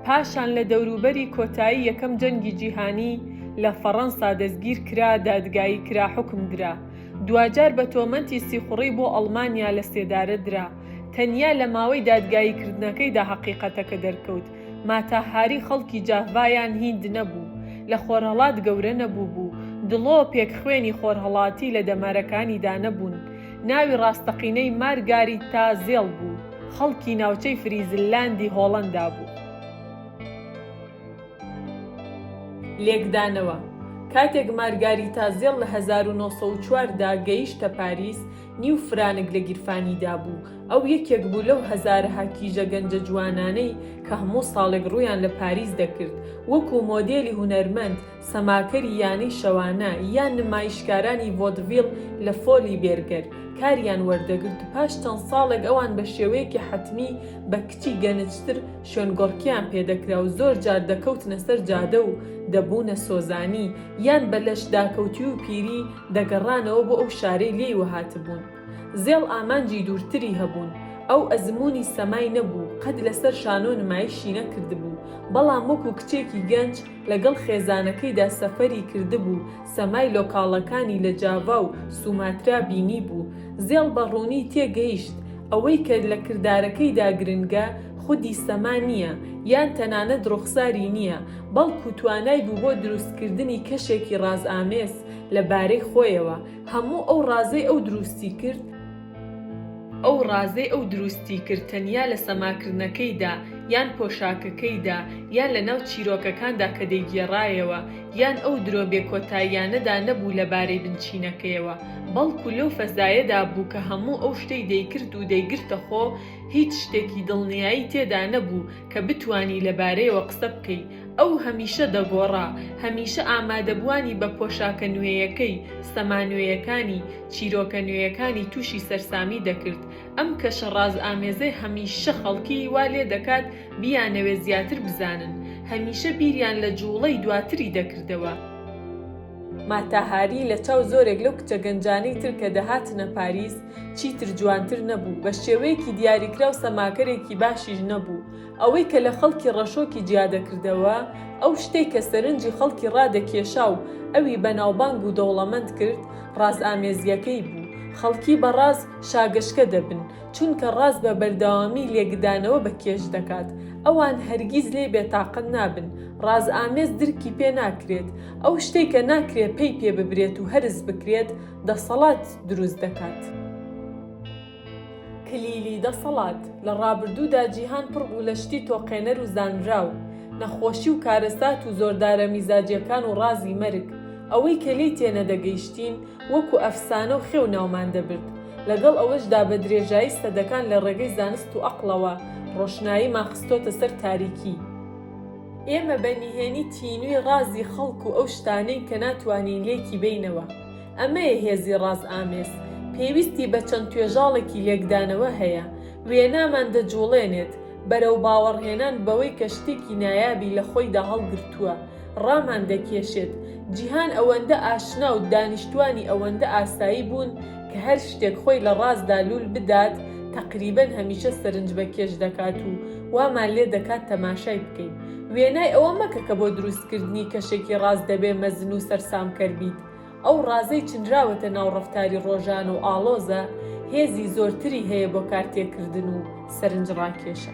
[SPEAKER 1] پاشان لە دەوروبەری کۆتایی یەکەم جەنگی جیهانی لە فەڕەنسا دەستگیر کرا، دادگایی کرا، حکم درا. دوجار بە تۆمەتی سیخوڕی بۆ ئەڵمانیا لە سێدارە درا. تەنیا لە ماوەی دادگاییکردنەکەیدا حەقیقەتەکە دەرکەوت. ماتاهاری خەڵکی جاڤایان هیند نەبوو، لە خۆرهەڵات گەورە نەبوو بوو، دڵۆ پێکخوێنی خۆرهەڵاتی لە دەمارەکانیدا نەبوون. ناوی ڕاستەقینەی مارگاریتا زێڵ بوو، خەڵکی ناوچەی فریزللاندی هۆڵەندا بوو. لێکدانەوە کاتێک مارگاریتا زێڵ لە 1904دا گەیشتە پاریس، نیو فرانک لە گیرفانیدا بوو. ئەو یەکێک بوو لەو هەزارەها کیژە گەنجە جوانانەی کە هەموو ساڵێک ڕوویان لە پاریس دەکرد، وەکو مۆدێلی هونەرمەند، سەماکەری یانەی شەوانە یان نمایشکارانی ڤۆدڤیل لە فۆلی بێرگەر کاریان وەردەگرت. پاش چەند ساڵێک ئەوان بە شێوەیەکی حتمی بە کچی گەنجتر شوێنگۆڕکیان پێدەکرا و زۆر جار دەکەوتنە سەر جادە و دەبوونە سۆزانی، یان بە لەشداکەوتی و پیری دەگەڕانەوە بۆ ئەو شارەی لێی وهاتبوون. زێڵ ئامانجی دوورتری هەبوون. ئەو ئەزمموی سەمای نەبوو، قەت لەسەر شانۆ نمایشی نەکردبوو، بەڵام وەکو کچێکی گەنج لەگەڵ خێزانەکەیدا سەفەری کردبوو، سەمای لۆکاڵەکانی لە جاڤا و سوماترا بینی بوو. زێڵ بەڕوونی تێگەیشت ئەوەی کە لە کردارەکەیدا گرنگە خودی سەما نییە یان تەنانەت ڕوخساری نییە، بەڵکو توانای بوو بۆ دروستکردنی کەشێکی ڕازئامێز لەبارەی خۆیەوە. هەموو ئەو ڕازەی ئەو دروستی کرد تەنیا لە سەماکردنەکەیدا یان پۆشاکەکەیدا یان لە ناو چیرۆکەکاندا کە دەیگێڕایەوە یان ئەو درۆ بێکۆتاییانەدا نەبوو لەبارەی بنچینەکەیەوە، بەڵکو لەو فەزایەدا بوو کە هەموو ئەو شتەی دەیکرد و دەیگرتە خۆ هیچ شتێکی دڵنیایی تێدا نەبوو کە بتوانی لەبارەیەوە قسە بکەی. ئەو هەمیشە دەگۆڕا، هەمیشە ئامادەبوانی بە پۆشاکە نوێیەکەی، سەما نوێیەکانی، چیرۆکە نوێیەکانی تووشی سەرسامی دەکرد. ئەم کەشە ڕازئامێزەی هەمیشە خەڵکی وا لێ دەکات بیانەوێ زیاتر بزانن، هەمیشە بیریان لە جوڵەی دواتری دەکردەوە. ماتاهاری لە چاو زۆرێک لەو کچە گەنجانەی تر کە دەهاتنە پاریس چیتر جوانتر نەبوو، بە شێوەیەکی دیاریکرا و سەماکەرێکی باشیش نەبوو. ئەوەی کە لە خەڵکی ڕەشۆکی جیادەکردەوە، ئەو شتەی کە سەرنجی خەڵکی ڕادەکێشا و ئەوی بەناوبانگ و دەوڵەمەند کرد ڕازئامێزیەکەی بوو. خەڵکی بەڕاز شاگەشکە دەبن، چونکە ڕاز بە بەردەوامی لێگدانەوە بەکێش دەکات. ئەوان هەرگیز لێ بێتاقەت نابن، ڕازئامێز درکی پێ ناکرێت. ئەو شتەی کە ناکرێت پێی پێ ببرێت و هەرز بکرێت دەسەڵات دروست دەکات. کلیلی دەسەڵات لە ڕابردوودا جیهان پڕ بوو لە شتی تۆقێنەر و زانراو، نەخۆشی و کارەسات و زۆردارە میزاجیەکان و ڕازی مەرگ. ئەوەی کە لێی تێنەدەگەیشتین وەکو ئەفسانە و خێو ناومان دەبرد. لەگەڵ ئەوەشدا بە درێژایی سەدەکان لە ڕێگەی زانست و ئەقڵەوە ڕۆشنایی ماخستۆتە سەر تاریکی. ئێمە بەنیهێنی تینووی ڕازی خەڵک و ئەو شتانەی کە ناتوانین لێکی بینەوە. ئەمەیە هێزی ڕازئامێز، پێویستی بە چەند توێژاڵێکی لێکدانەوە هەیە. وێنامان دەجوڵێنێت بەرەو باوەڕهێنان بەوەی کە شتێکی نایابی لە خۆیدا هەڵگرتووە، ڕامان دەکێشێت. جیهان ئەوەندە ئاشنا و دانیشتوانی ئەوەندە ئاسایی بوون کە هەر شتێک خۆی لە ڕازدا لول بدات تەقریبەن هەمیشە سەرنج بەکێش دەکات و وامان لێ دەکات تەماشای بکەین. وێنای ئەوە مەکە کە بۆ دروستکردنی کەشێکی ڕاز دەبێ مەزن و سەرسامکەر بیت. ئەو ڕازەی چنراوەتە ناو ڕەفتاری ڕۆژانە و ئاڵۆزە هێزی زۆرتری هەیە بۆ کارتێکردن و سەرنج ڕاکێشە.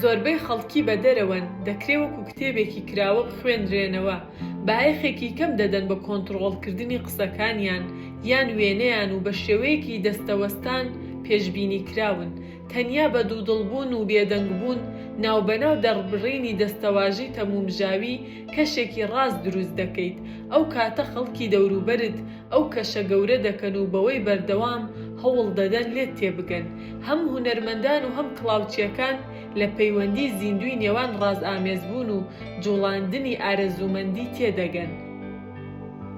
[SPEAKER 1] زۆربەی خەڵکی بە دەرەوەن دەکرێ وەکو کتێبێکی کراوە بخوێندرێنەوە، بایەخێکی کەم دەدەن بە کۆنتڕۆڵکردنی قسەکانیان یان وێنەیان و بە شێوەیەکی دەستەوەستان پێشبینی کراون. تەنیا بە دوودڵبوون و بێدەنگبوون ناوبەناو دەڕبڕینی دەستەواژەی تەمومژاوی کەشێکی ڕاست دروست دەکەیت. ئەو کاتە خەڵکی دەوروبەرت ئەو کەشە گەورە دەکەن و بەوەی بەردەوام هەوڵ دەدەن لێت تێبگەن. هەم هونەرمەندان و هەم کڵاوچیەکان لە پەیوەندی زیندوی نێوان ڕازئامێزبوون و جوڵاندنی ئارەزومەندی تێدەگەن.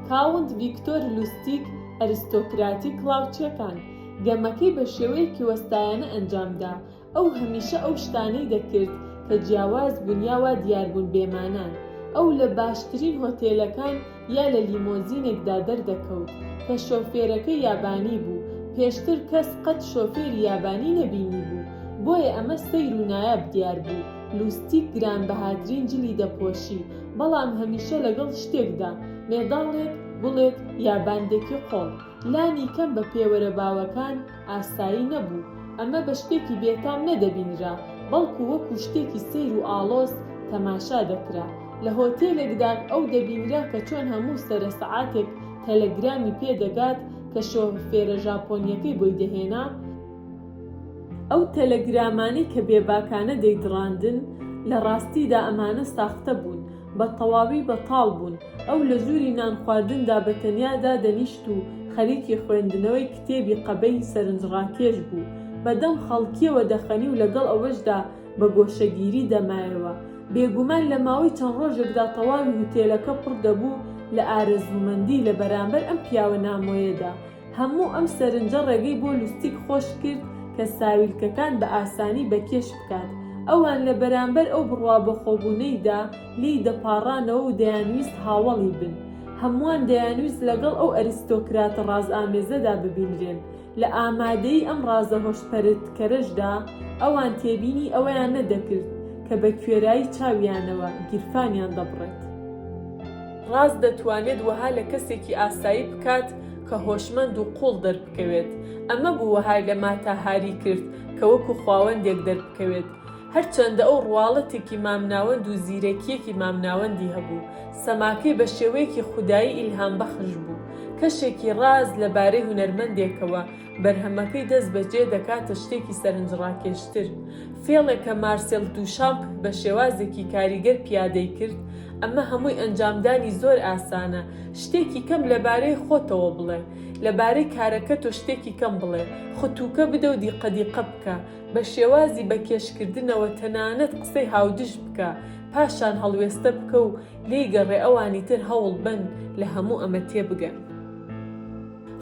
[SPEAKER 1] کاونت ڤیکتۆر لوستیک ئەریستۆکراتی کڵاوچیەکان گەمەکەی بە شێوەیەکی وەستایانە ئەنجامدا. ئەو هەمیشە ئەو شتانەی دەکرد کە جیاواز بوون یاوا دیاربوون بێمانان. ئەو لە باشترین هۆتێلەکان یا لە لیمۆزینێکدا دەردەکەوت کە شۆفێرەکە یابانی بوو. پێشتر کەس قەت شۆفێری یابانی نەبینی بوو، بۆیە ئەمە سەیر و نایاب دیار بوو. لوستیک گرانبەهاترین جلی دەپۆشی، بەڵام هەمیشە لەگەڵ شتێکدا، مێداڵێک، گوڵێک یا باندێکی قۆڵ. لانی کەم بە پێوەرە باوەکان ئاسایی نەبوو. ئەمە بە شتێکی بێتام نەدەبینرا، بەڵکو وەکو شتێکی سەیر و ئاڵۆز تەماشا دەکرا. لە هۆتێلێکدا ئەو دەبینرا کە چۆن هەموو سەرە سەعاتێک تەلەگرامی پێدەگات کە شۆفێرە ژاپۆنیەکەی بۆی دەهێنا. ئەو تەلەگرامانی کە بێباکانە دەیدڕاندن لە ڕاستیدا ئەمانە ساختە بوون، بە تەواوی بەتاڵ بوون. ئەو لە ژووری نان خواردندا بە تەنیادا دەنیشت و خەریکی خوێندنەوەی کتێبی قەبەی سەرنجڕاکێش بوو. بەدەم خەڵکیەوە دەخەنی و لەگەڵ ئەوەشدا بە گۆشەگیری دەمایەوە. بێگومان لە ماوەی چەند ڕۆژێکدا تەواوی هوتێلەکە پڕ دەبوو لە ئارەزومەندی لە بەرامبەر ئەم پیاوە نامۆیەدا. هەموو ئەم سەرنجە ڕێگەی بۆ لوستیک خۆش کرد کە ساویلکەکان بە ئاسانی بەکێش بکات. ئەوان لە بەرامبەر ئەو بڕوا بەخۆبوونەیدا لی دەپاڕانەوە و دەیانویست هاوڵی بن. هەمووان دەیانویست لەگەڵ ئەو ئەریستۆکراتە ڕازئامێزەدا ببینرێن. لە ئامادەی ئەم ڕازە هۆشپەرستکەرەشدا ئەوان تێبینی ئەوەیان نەدەکرد کە بە کوێرایی چاویانەوە گیرفانیان دەبڕێت. ڕاز دەتوانێت وەها لە کەسێکی ئاسایی بکات کە کە هۆشمەند و قوڵ دەربکەوێت. ئەمە بوو وەهای لە ماتاهاری کرد کە وەکو خواوەندێک دەربکەوێت. هەرچەندە ئەو ڕواڵەتێکی مامناوەند و زیرەکیەکی مامناوەندی هەبوو، سەماکەی بە شێوەیەکی خودایی ئیلهام بەخش بوو. کەشێکی ڕاز لەبارەی هونەرمەندێکەوە بەرهەمەکەی دەست بەجێ دەکاتە شتێکی سەرنجڕاکێشتر. فێڵێک کە مارسێل دوشامپ بە شێوازێکی کاریگەر پیادەی کرد، ئەمە هەمووی ئەنجامدانی زۆر ئاسانە. شتێکی کەم لەبارەی خۆتەوە بڵێ، لەبارەی کارەکە تۆ شتێکی کەم بڵێ، خوتوکە بدە و دیقەدیقە بکە، بە شێوازی بەکێشکردنەوە تەنانەت قسەی هاودش بکە، پاشان هەڵوێستە بکە و لێی گەڕێ ئەوانی تر هەوڵ بن لە هەموو ئەمە تێبگەن.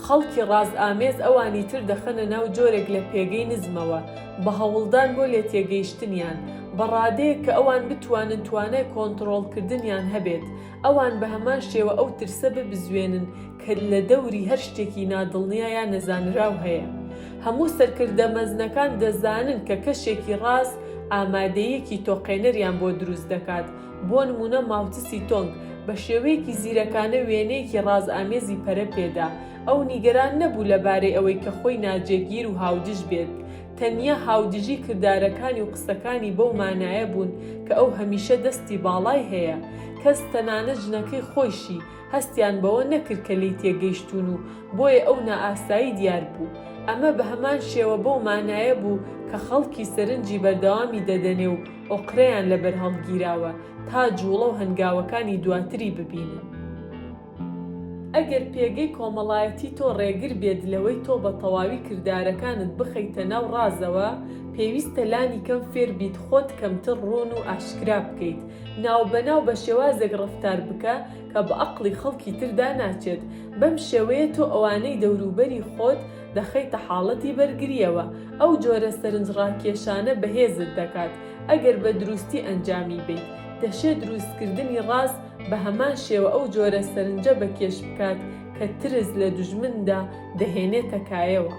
[SPEAKER 1] خەڵکی ڕازئامێز ئەوانی تر دەخەنە ناو جۆرێک لە پێگەی نزمەوە بە هەوڵدان بۆ لێ تێگەیشتنیان، بەڕادەیە کە ئەوان بتوانن توانای کۆنتڕۆڵکردنیان هەبێت. ئەوان بە هەمان شێوە ئەو ترسە ببزوێنن کە لە دەوری هەر شتێکی نادڵنیا یان نەزانراو هەیە. هەموو سەرکردە مەزنەکان دەزانن کە کەشێکی ڕاست ئامادەیەکی تۆقێنەریان بۆ دروست دەکات. بۆ نمونە ماوتسی تۆنگ بە شێوەیەکی زیرەکانە وێنەیەکی ڕازئامێزی پەرە پێدا. ئەو نیگەران نەبوو لەبارەی ئەوەی کە خۆی ناجێگیر و هاودژ بێت، تەنیا هاودژی کردارەکانی و قسەکانی بەو مانایە بوون کە ئەو هەمیشە دەستی باڵای هەیە. کەس تەنانە ژنەکەی خۆشی هەستیان بەوە نەکرد کە لی تێگەیشتون و بۆیە ئەو نائاسایی دیار بوو. ئەمە بە هەمان شێوە بەو مانایە بوو کە خەڵکی سەرنجی بەردەوامی دەدەنێ و ئۆقرەیان لەبەر هەڵگیراوە تا جوڵە و هەنگاوەکانی دواتری ببینن. ئەگەر پێگەی کۆمەڵایەتی تۆ ڕێگر بێت لەوەی تۆ بە تەواوی کردارەکانت بخەیتە ناو ڕازەوە، پێویستە لانی کەم فێر بیت خۆت کەمتر ڕوون و ئاشکرا بکەیت، ناو بەناو بە شێوازێک ڕەفتار بکە کە بە عەقڵی خەڵکی تردا ناچێت. بەم شێوەیە تۆ ئەوانەی دەوروبەری خۆت دەخەیتە حاڵەتی بەرگریەوە. ئەو جۆرە سەرنجڕاکێشانە بەهێزت دەکات ئەگەر بە دروستی ئەنجامی بیت. دەشێت دروستکردنی ڕاست بە هەمان شێوە ئەو جۆرە سەرنجە بەکێش بکات کە ترس لە دوژمندا دەهێنێتە کایەوە.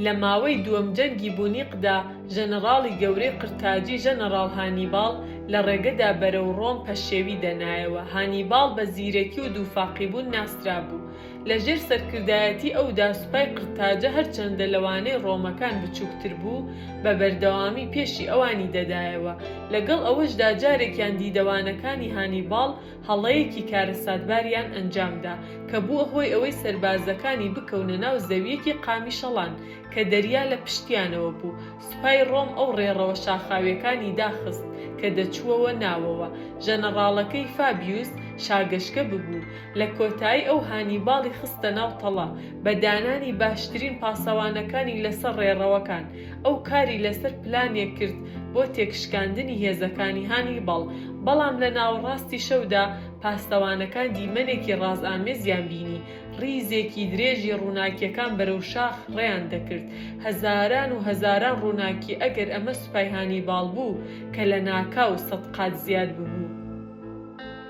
[SPEAKER 1] لە ماوەی دووەم جەنگی بونیقدا ژەنەڕاڵی گەورەی قرتاجی ژەنەڕاڵ هانیباڵ لە ڕێگەدا بەرەو ڕۆم پەشێوی دەنایەوە. هانیباڵ بە زیرەکی و دووفاقیبوون ناسرا بوو. لەژێر سەرکردایەتی ئەودا سوپای قرتاجە هەرچەندە لەوانەی ڕۆمەکان بچووکتر بوو بە بەردەوامی پێشی ئەوانی دەدایەوە. لەگەڵ ئەوەشدا جارێکیان دیدەوانەکانی هانیباڵ هەڵەیەکی کارەساتباریان ئەنجامدا کە بووە هۆی ئەوەی سەربازەکانی بکەونە ناو زەویەکی قامیشەڵان کە دەریا لە پشتیانەوە بوو. سوپای ڕۆم ئەو ڕێڕەوە شاخاویەکانی داخست کە دەچووەوە ناوەوە. ژەنەڕاڵەکەی فابیوس شاگەشکە ببوو. لە کۆتایی ئەو هانیباڵی خستە ناو تەڵا بە دانانی باشترین پاسەوانەکانی لەسەر ڕێڕەوەکان. ئەو کاری لەسەر پلانێک کرد بۆ تێکشکاندنی هێزەکانی هانیباڵ، بەڵام لە ناوەڕاستی شەودا پاسەوانەکان دیمەنێکی ڕازئامێزیان بینی. ڕیزێکی درێژی ڕووناکیەکان بەرەو شاخ ڕێیان دەکرد. هەزاران و هەزاران ڕووناکی ئەگەر ئەمە سوپای هانیباڵ بوو کە لە ناکاو 100 قات زیاد ببوو.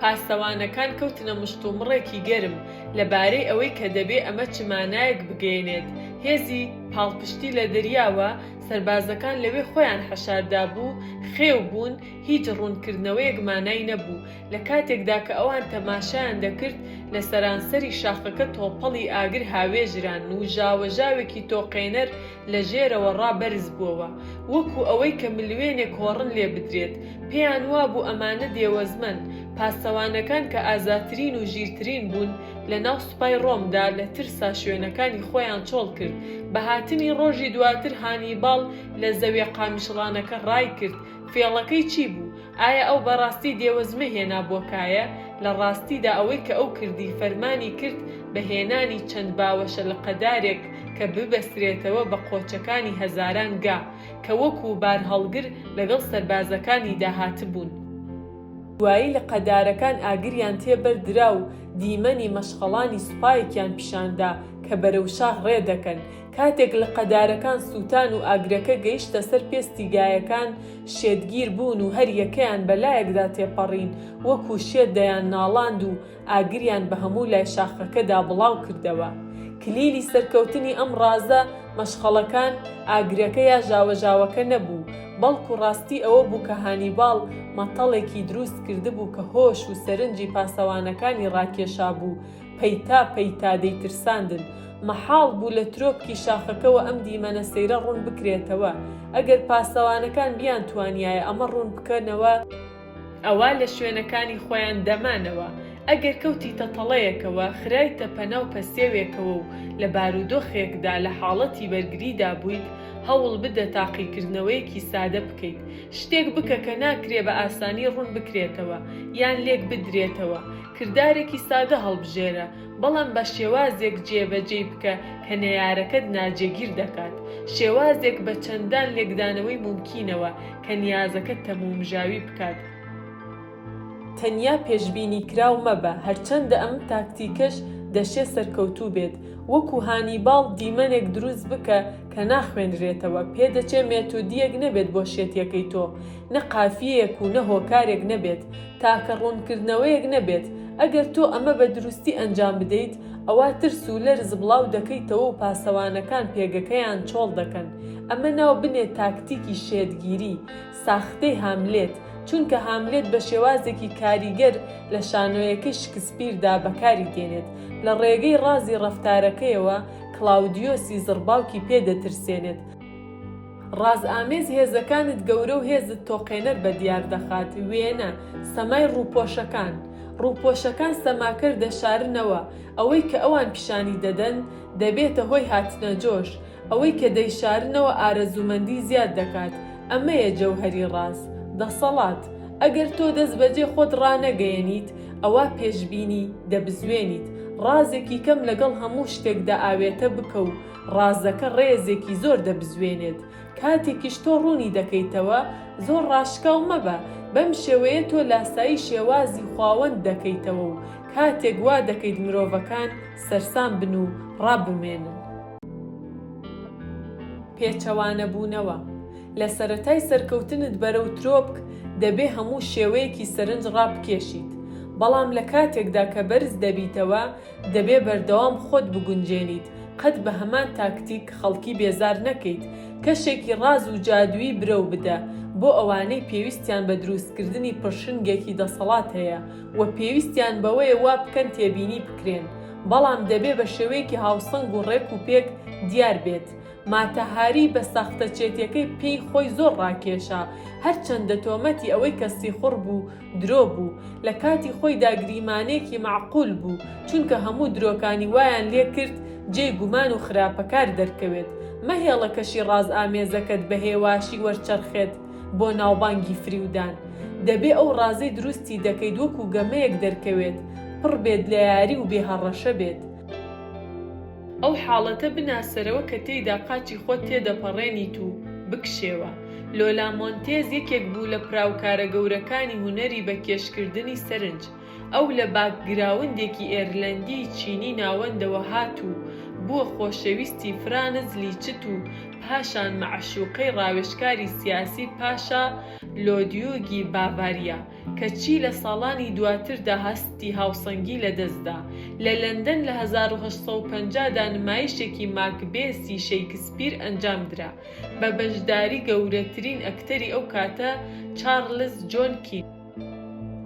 [SPEAKER 1] پاسەوانەکان کەوتنە مشتومڕێکی گەرم لەبارەی ئەوەی کە دەبێ ئەمە چمانایەک بگەێنێت. هێزی پاڵپشتی لە دەریاوە سەربازەکان لەوێ خۆیان حەشاردا بوو، خێو بوون، هیچ ڕوونکردنەوەیەک مانای نەبوو. لە کاتێکدا کە ئەوان تەماشایان دەکرد لە سەرانسەری شاخەکە تۆپەڵی ئاگر هاوێژران و ژاوەژاوێکی تۆقێنەر لە ژێرەوە ڕابەرز بووەوە، وەکو ئەوەی کە ملوێنێک هۆڕن لێ بدرێت. پێیان وا بوو ئەمانە دێوەزمەن. پاسەوانەکان کە ئازاترین و ژیرترین بوون لە ناو سوپای ڕۆمدا لە ترسا شوێنەکانی خۆیان چۆڵ کرد. بە هاتنی ڕۆژی دواتر هانیباڵ لە زەویە قامیشڵانەکە ڕای کرد. فێڵەکەی چی بوو؟ ئایا ئەو بەڕاستی دێوەزمە هێنا بۆکایە؟ لە ڕاستیدا ئەوەی کە ئەو کردی فەرمانی کرد بە هێنانی چەند باوەشە لە قەدارێک کە ببەسترێتەوە بە قۆچەکانی هەزاران گا کە وەکو بار هەڵگر لەگەڵ سەربازەکانی داهات بوون. دوایی لە قەدارەکان ئاگریان تێبەردرا و دیمەنی مەشخەڵانی سوپایەکیان پیشاندا کە بەرەو شاخ ڕێدەکەن. کاتێک لە قەدارەکان سووتان و ئاگرەکە گەیشتە سەر پێستیگایەکان، شێدگیر بوون و هەر یەکەیان بەلایەکدا تێپەڕین، وەکو شێت دەیان ناڵاند و ئاگریان بە هەموو لای شاخەکەدا بڵاو کردەوە. کلیلی سەرکەوتنی ئەم ڕازە مەشخەڵەکان ئاگرەکە یا ژاوەژاوەکە نەبوو، بەڵکو ڕاستی ئەوە بوو کە هانیباڵ مەتەڵێکی دروست کردبوو کە هۆش و سەرنجی پاسەوانەکانی ڕاکێشا بوو. پەیتا پەیتا دەیترساندن. مەحاڵ بوو لە ترۆپکی شاخەکەەوە ئەم دیمەنە سەیرە ڕوون بکرێتەوە. ئەگەر پاسەوانەکان بیان توانایە ئەمە ڕوون بکەنەوە، ئەوە لە شوێنەکانی خۆیان دەمانەوە. ئەگەر کەوتیتە تەڵەیەکەوە، خرایتە پەناو پەسێوێکەوە و لە بارودۆخێکدا لە حاڵەتی بەرگریدا بوویت، هەوڵ بدە تاقیکردنەوەیەکی سادە بکەیت. شتێک بکە کە ناکرێ بە ئاسانی ڕوون بکرێتەوە یان لێک بدرێتەوە. کردارێکی سادە هەڵبژێرە، بەڵام بە شێوازێک جێبەجێ بکە کە نەیارەکەت ناجێگیر دەکات. شێوازێک بە چەندان لێکدانەوەی ممکینەوە کە نیازەکەت تەمومژاوی بکات. تەنیا پێشبینی کراو مەبە، هەرچەندە ئەم تاکتیکەش دەشێ سەرکەوتوو بێت. وەکو هانیباڵ دیمەنێک دروست بکە کە ناخوێنرێتەوە. پێدەچێ مێتۆدیەک نەبێت بۆ شێتیەکەی تۆ، نە قافیەیەک و نە هۆکارێک نەبێت، تاکە ڕوونکردنەوەیەک نەبێت. ئەگەر تۆ ئەمە بە دروستی ئەنجام بدەیت، ئەوە ترس و لەرز بڵاو دەکەیتەوە و پاسەوانەکان پێگەکەیان چۆڵ دەکەن. ئەمە ناو بنێت تاکتیکی شێتگیری، ساختەی هاملێت، چونکە هاملێت بە شێوازێکی کاریگەر لە شانۆیەکەی شکسپیردا بەکاری دێنێت. لە ڕێگەی ڕازی ڕەفتارەکەیەوە کلاودیۆسی زڕباوکی پێدەترسێنێت. ڕازئامێز هێزەکانت گەورە و هێزت تۆقێنەر بە دیار دەخات. وێنە سەمای ڕووپۆشەکان. ڕووپۆشەکان سەماکەر دەشارنەوە. ئەوەی کە ئەوان پیشانی دەدەن دەبێتە هۆی هاتنە جۆش. ئەوەی کە دەیشارنەوە ئارەزومەندی زیاد دەکات. ئەمەیە جەوهەری ڕاز. دەسەڵات. ئەگەر تۆ دەست بەجێ خۆت ڕانەگەیەنیت، ئەوە پێشبینی دەبزوێنیت. ڕازێکی کەم لەگەڵ هەموو شتێکدا ئاوێتە بکە و ڕازەکە ڕێزێکی زۆر دەبزوێنێت. کاتێکیش تۆ ڕوونی دەکەیتەوە، زۆر ڕاشکاو مەبە. بەم شێوەیە تۆ لاسایی شێوازی خواوەند دەکەیتەوە و کاتێک وا دەکەیت مرۆڤەکان سەرسام بن و ڕابمێنن. پێچەوانە بوونەوە. لە سەرەتای سەرکەوتنت بەرەو ترۆپک دەبێ هەموو شێوەیەکی سەرنج ڕابکێشیت. بەڵام لە کاتێکدا کە بەرز دەبیتەوە، دەبێ بەردەوام خۆت بگونجێنیت. قەت بە هەمان تاکتیک خەڵکی بێزار نەکەیت. کەشێکی ڕاز و جادووی برەو بدە بۆ ئەوانەی پێویستیان بە دروستکردنی پرشنگێکی دەسەڵات هەیە و پێویستیان بەوەیە وا بکەن تێبینی بکرێن. بەڵام دەبێ بە شێوەیەکی هاوسەنگ و ڕێک و پێک دیار بێت. ماتەهاری بە ساختەچێتیەکەی پێی خۆی زۆر ڕاکێشا، هەرچەندە تۆمەتی ئەوەی کەسی خوڕ بوو درۆ بوو. لە کاتی خۆیدا گریمانێکی معقول بوو، چونکە هەموو درۆکانی وایان لێ کرد جێ گومان و خراپەکار دەرکەوێت. مەهێڵە کەشی ڕاز ئامێزەکەت بە هێواشی وەرچەرخێت بۆ ناوبانگی فریودان. دەبێ ئەو ڕازەی دروستی دەکەیت وەکو گەمەیەک دەرکەوێت، پڕ بێت لە یاری و بێهەڕەشە بێت. ئەو حاڵەتە بناسەرەوە کە تێیدا قاچی خۆت تێدەپەڕێنیت و بکشێوە. لۆلا مۆنتێز یەکێک بوو لە پراوکارە گەورەکانی هونەری بە کێشکردنی سەرنج. ئەو لە باکگراوندێکی ئێرلەندی چینی ناوەندەوە هات و بووە خۆشەویستی فرانز لیچت و پاشان مەعشوقەی ڕاوێژکاری سیاسی پاشا لۆدیۆگی باڤاریا، کەچی لە ساڵانی دواتردا هەستی هاوسەنگی لەدەستدا. لە لەندەن لە 1850دا نمایشێکی ماکبێسی شەیکسپیر ئەنجامدرا بە بەشداری گەورەترین ئەکتەری ئەو کاتە چارلز جۆنکین.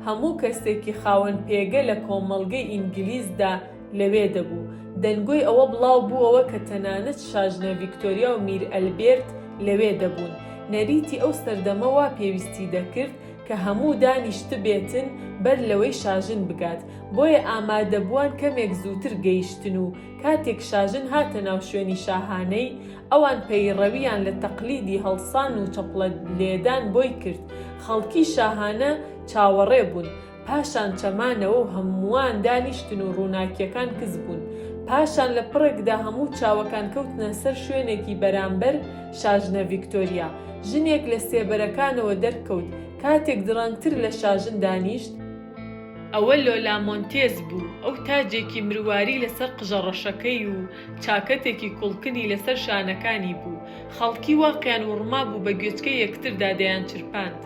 [SPEAKER 1] هەموو کەسێکی خاوەن پێگە لە کۆمەڵگەی ئینگلیزدا لەوێ دەبوو. دەنگۆی ئەوە بڵاو بووەوە کە تەنانەت شاژنە ڤیکتۆریا و میر ئەلبێرت لەوێ دەبوون. نەریتی ئەو سەردەمەوە پێویستی دەکرد کە هەموو دانیشت بێتن بەر لەوەی شاژن بگات. بۆیە ئامادەبووان کەمێک زووتر گەیشتن و کاتێک شاژن هاتە ناو شوێنی شاهانەی، ئەوان پەیڕەویان لە تەقلیدی هەڵسان و چەپڵە لێدان بۆی کرد. خەڵکی شاهانە چاوەڕێ بوون. پاشان چەمانەوە و هەمووان دانیشتن و ڕووناکیەکان کز بوون. پاشان لە پڕێکدا هەموو چاوەکان کەوتنە سەر شوێنێکی بەرامبەر شاژنە ڤیکتۆریا. ژنێک لە سێبەرەکانەوە دەرکەوت. کاتێک درەنگتر لە شاژن دانیشت، ئەوە لۆلا مۆنتێز بوو. ئەو تاجێکی مرواری لەسەر قژەڕەشەکەی و چاکەتێکی کوڵکنی لەسەر شانەکانی بوو. خەڵکی واقیان وڕما بوو بە گوێچکەی یەکتردا دەیان چرپاند.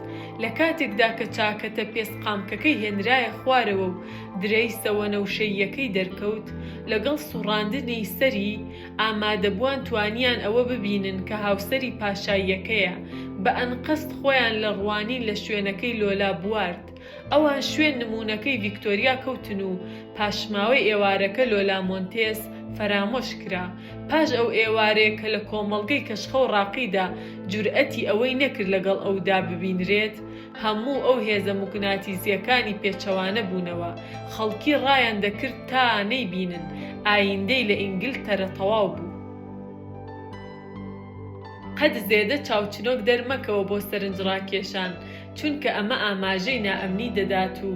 [SPEAKER 1] لە کاتێکدا کە چاکەتە پێسقامکەکەی هێنرایە خوارەوە و درەی سەوەنەوشەیەکەی دەرکەوت، لەگەڵ سوڕاندنی سەری ئامادەبووان توانیان ئەوە ببینن کە هاوسەری پاشاییەکەیە، بە ئەنقەست خۆیان لە ڕوانی لە شوێنەکەی لۆلا بوارد. ئەوان شوێن نمونونەکەی ڤیکتۆریا کەوتن و پاشماوەی ئێوارەکە لۆلا مۆنتێس فەرامۆش کرا. پاش ئەو ئێوارەیە کە لە کۆمەڵگەی کەشخە و ڕاقیدا جورئەتی ئەوەی نەکرد لەگەڵ ئەودا ببینرێت، هەموو ئەو هێزە موگناتیزیەکانی پێچەوانە بوونەوە، خەڵکی ڕایان دەکرد تا نەیبینن ئایندەی لە ئینگلتەرە تەواو بوو. قەت زێدە چاوچنۆک دەرمەکەوە بۆ سەرنجڕاکێشان، چونکە ئەمە ئاماژەی نائەمنی دەدات و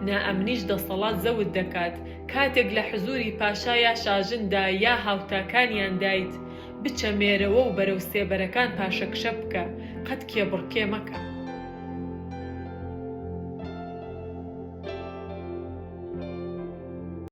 [SPEAKER 1] نائەمنیش دەسەڵات زەوت دەکات. کاتێک لە حزوری پاشا یا شاژندا یا هاوتاکانیان دایت، بچەمێرەوە و بەرەو سێبەرەکان پاشەکشە بکە، قەت کێبڕکێ مەکە.